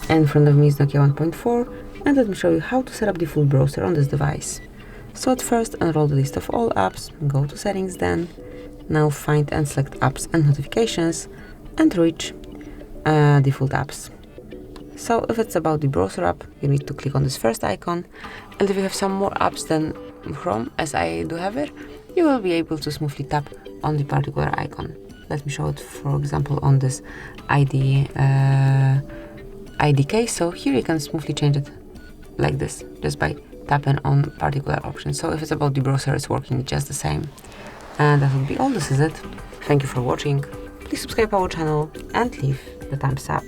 In front of me is Nokia 1.4, and let me show you how to set up the full browser on this device. So at first, unroll the list of all apps, go to settings then, now find and select apps and notifications, and reach default apps. So if it's about the browser app, you need to click on this first icon, and if you have some more apps than Chrome, as I do have it, you will be able to smoothly tap on the particular icon. Let me show it, for example, on this ID case. So here you can smoothly change it like this, just by tapping on particular options. So if it's about the browser, it's working just the same. And that would be all. This is it. Thank you for watching. Please subscribe our channel and leave the thumbs up.